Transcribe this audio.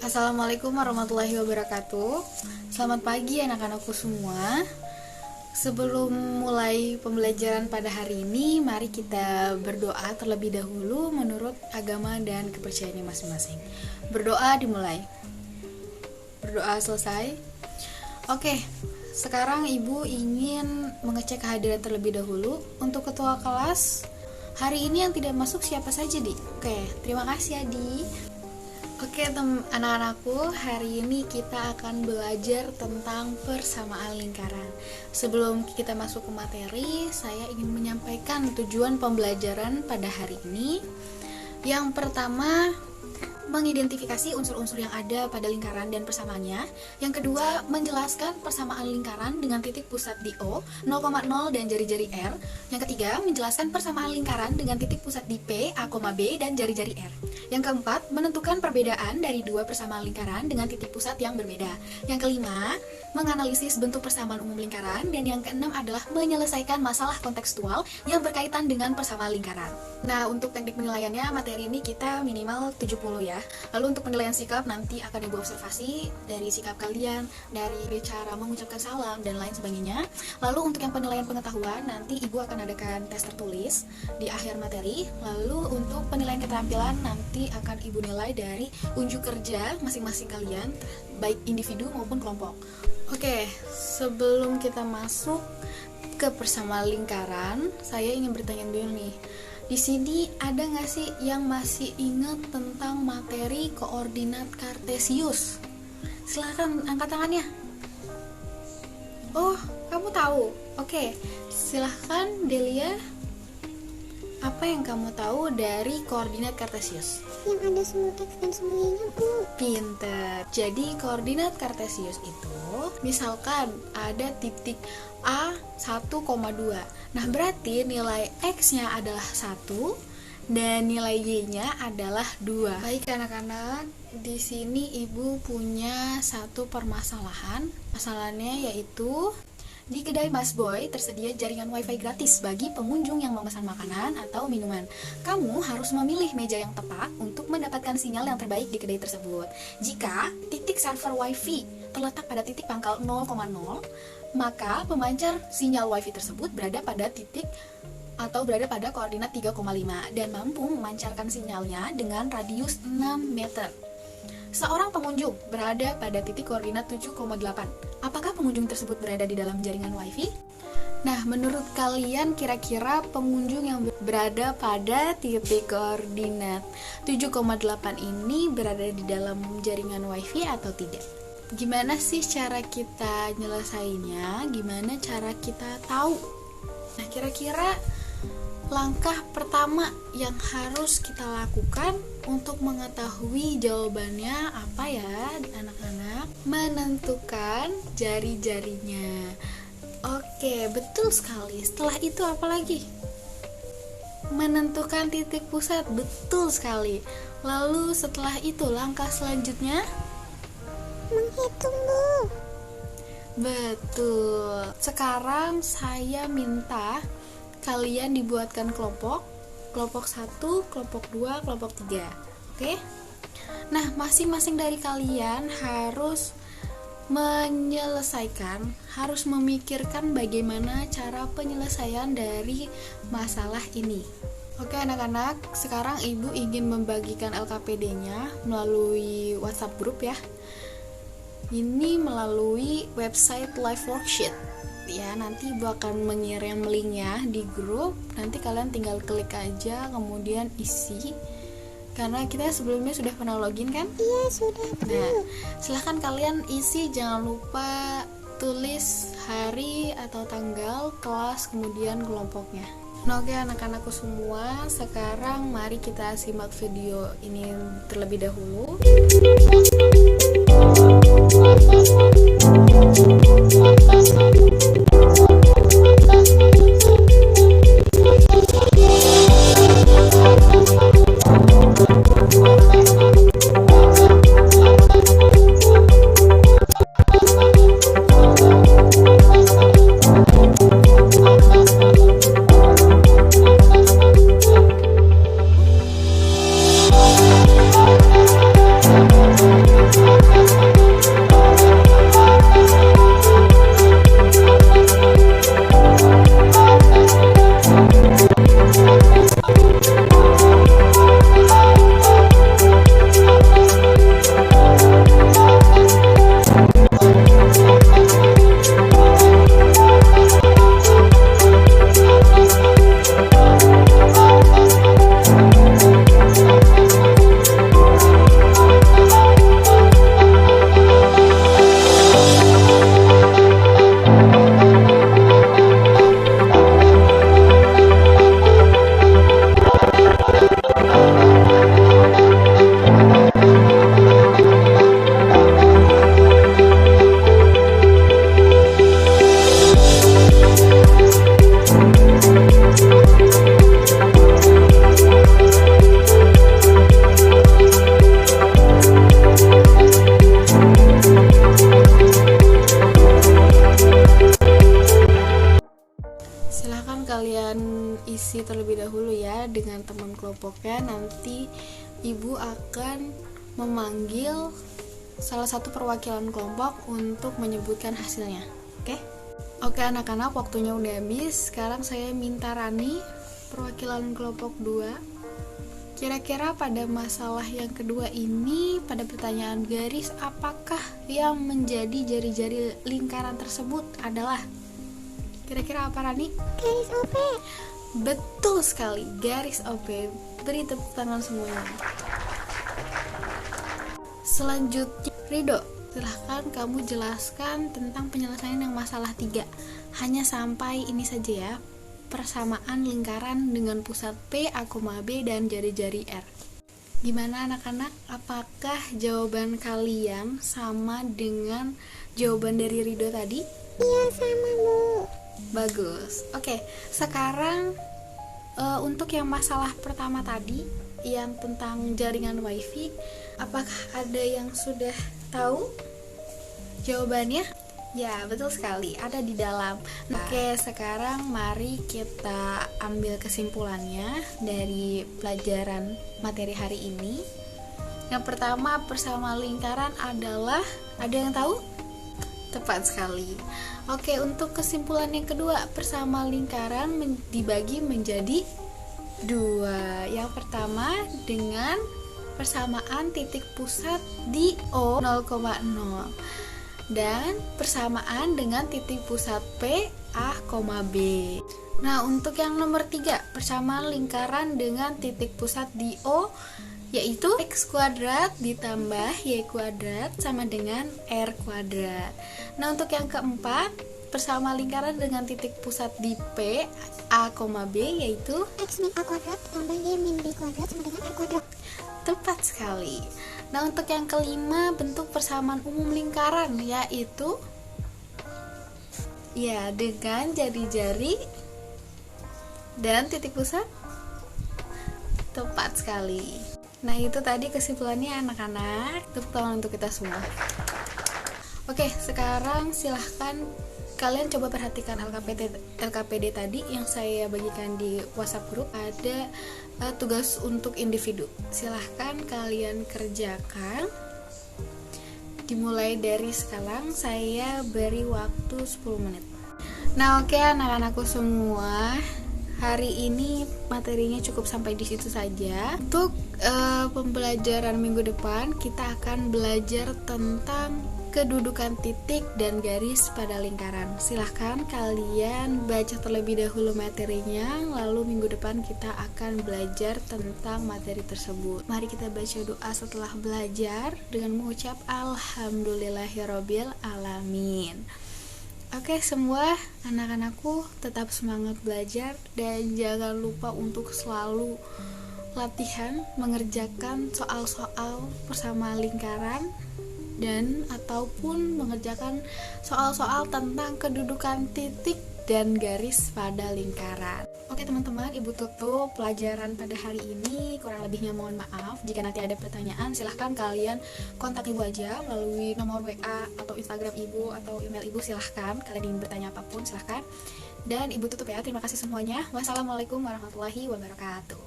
Assalamualaikum warahmatullahi wabarakatuh. Selamat pagi anak-anakku semua. Sebelum mulai pembelajaran pada hari ini, mari kita berdoa terlebih dahulu menurut agama dan kepercayaannya masing-masing. Berdoa dimulai. Berdoa selesai. Oke, sekarang Ibu ingin mengecek kehadiran terlebih dahulu. Untuk ketua kelas, hari ini yang tidak masuk siapa saja, Di? Oke, terima kasih, Adi. Oke, anak-anakku, hari ini kita akan belajar tentang persamaan lingkaran. Sebelum kita masuk ke materi, saya ingin menyampaikan tujuan pembelajaran pada hari ini. Yang pertama, mengidentifikasi unsur-unsur yang ada pada lingkaran dan persamaannya. Yang kedua, menjelaskan persamaan lingkaran dengan titik pusat di O, 0,0 dan jari-jari R. Yang ketiga, menjelaskan persamaan lingkaran dengan titik pusat di P, A, B dan jari-jari R. Yang keempat, menentukan perbedaan dari dua persamaan lingkaran dengan titik pusat yang berbeda. Yang kelima, menganalisis bentuk persamaan umum lingkaran. Dan yang keenam adalah menyelesaikan masalah kontekstual yang berkaitan dengan persamaan lingkaran. Nah, untuk teknik penilaiannya, materi ini kita minimal 70 ya. Lalu untuk penilaian sikap nanti akan Ibu observasi dari sikap kalian, dari cara mengucapkan salam dan lain sebagainya. Lalu untuk yang penilaian pengetahuan nanti Ibu akan adakan tes tertulis di akhir materi. Lalu untuk penilaian keterampilan nanti akan Ibu nilai dari unjuk kerja masing-masing kalian, baik individu maupun kelompok. Oke, sebelum kita masuk ke persamaan lingkaran, saya ingin bertanya dulu nih. Di sini ada nggak sih yang masih ingat tentang materi koordinat kartesius? Silahkan angkat tangannya. Oh, kamu tahu? Oke, silahkan Delia. Apa yang kamu tahu dari koordinat kartesius? Yang ada semua teks dan sebagainya, Bu. Pinter. Jadi koordinat kartesius itu, misalkan ada titik A 1,2. Nah, berarti nilai X-nya adalah 1 dan nilai Y-nya adalah 2. Baik anak-anak, di sini Ibu punya satu permasalahan. Masalahnya yaitu di kedai Mas Boy tersedia jaringan wifi gratis bagi pengunjung yang memesan makanan atau minuman. Kamu harus memilih meja yang tepat untuk mendapatkan sinyal yang terbaik di kedai tersebut. Jika titik server wifi terletak pada titik pangkal 0,0, maka pemancar sinyal wifi tersebut berada pada titik atau berada pada koordinat 3,5 dan mampu memancarkan sinyalnya dengan radius 6 meter. Seorang pengunjung berada pada titik koordinat 7,8. Apakah pengunjung tersebut berada di dalam jaringan wifi? Nah, menurut kalian kira-kira pengunjung yang berada pada titik koordinat 7,8 ini berada di dalam jaringan wifi atau tidak? Gimana sih cara kita nyelesainnya? Gimana cara kita tahu? Nah, kira-kira langkah pertama yang harus kita lakukan untuk mengetahui jawabannya apa ya anak-anak? Menentukan jari-jarinya. Oke, betul sekali. Setelah itu apa lagi? Menentukan titik pusat. Betul sekali. Lalu setelah itu langkah selanjutnya? Menghitung, Bu. Betul. Sekarang saya minta kalian dibuatkan kelompok 1, kelompok 2, kelompok 3. Oke? Nah, masing-masing dari kalian harus menyelesaikan, harus memikirkan bagaimana cara penyelesaian dari masalah ini. Oke anak-anak, sekarang Ibu ingin membagikan LKPD-nya melalui WhatsApp group ya. Ini melalui website Live Worksheet. Ya, nanti Ibu akan mengirim linknya di grup. Nanti kalian tinggal klik aja, kemudian isi. Karena kita sebelumnya sudah pernah login kan? Iya, sudah, Bu. Nah, silahkan kalian isi, jangan lupa tulis hari atau tanggal, kelas, kemudian kelompoknya. Nah, oke anak-anakku semua, sekarang mari kita simak video ini terlebih dahulu. diskusi terlebih dahulu ya dengan teman kelompoknya. Nanti ibu akan memanggil salah satu perwakilan kelompok untuk menyebutkan hasilnya. Oke? Oke anak-anak, waktunya udah habis. Sekarang saya minta Rani, perwakilan kelompok 2. Kira-kira pada masalah yang kedua ini, pada pertanyaan garis, apakah yang menjadi jari-jari lingkaran tersebut adalah? Kira-kira apa, Rani? Garis OP. Betul sekali, garis OP. Beri tepuk tangan semuanya. Selanjutnya, Rido, silahkan kamu jelaskan tentang penyelesaian yang masalah 3. Hanya sampai ini saja ya. Persamaan lingkaran dengan pusat P, A, B, dan jari-jari R. Gimana anak-anak? Apakah jawaban kalian sama dengan jawaban dari Rido tadi? Iya sama Bu. Bagus. Oke, sekarang untuk yang masalah pertama tadi, yang tentang jaringan wifi, apakah ada yang sudah tahu jawabannya? Ya, betul sekali, ada di dalam. Oke, sekarang mari kita ambil kesimpulannya dari pelajaran materi hari ini. Yang pertama, persamaan lingkaran adalah, ada yang tahu? Tepat sekali. Oke, untuk kesimpulan yang kedua, persamaan lingkaran dibagi menjadi 2. Yang pertama dengan persamaan titik pusat di O 0,0 dan persamaan dengan titik pusat P, A, B. Nah, untuk yang nomor 3, persamaan lingkaran dengan titik pusat di O, yaitu X kuadrat ditambah Y kuadrat sama dengan R kuadrat. Nah, untuk yang keempat, persamaan lingkaran dengan titik pusat di P, A, B, yaitu X min A kuadrat tambah Y min B kuadrat sama dengan R kuadrat. Tepat sekali. Nah, untuk yang kelima, bentuk persamaan umum lingkaran, yaitu ya dengan jari-jari dan titik pusat. Tepat sekali. Nah, itu tadi kesimpulannya anak-anak. Tepuk tangan untuk kita semua. Oke, sekarang silahkan kalian coba perhatikan LKPD tadi yang saya bagikan di WhatsApp grup. Ada tugas untuk individu. Silahkan kalian kerjakan. Dimulai dari sekarang, saya beri waktu 10 menit. Nah, oke anak-anakku semua, hari ini materinya cukup sampai di situ saja. Untuk pembelajaran minggu depan, kita akan belajar tentang kedudukan titik dan garis pada lingkaran. Silahkan kalian baca terlebih dahulu materinya, lalu minggu depan kita akan belajar tentang materi tersebut. Mari kita baca doa setelah belajar dengan mengucap Alhamdulillahirobbil alamin. Oke semua anak-anakku, tetap semangat belajar dan jangan lupa untuk selalu latihan mengerjakan soal-soal persamaan lingkaran dan ataupun mengerjakan soal-soal tentang kedudukan titik dan garis pada lingkaran. Oke teman-teman, Ibu tutup pelajaran pada hari ini. Kurang lebihnya mohon maaf. Jika nanti ada pertanyaan, silahkan kalian kontak Ibu aja melalui nomor WA atau Instagram Ibu atau email Ibu. Silahkan kalian ingin bertanya apapun, silahkan. Dan Ibu tutup ya. Terima kasih semuanya. Wassalamualaikum warahmatullahi wabarakatuh.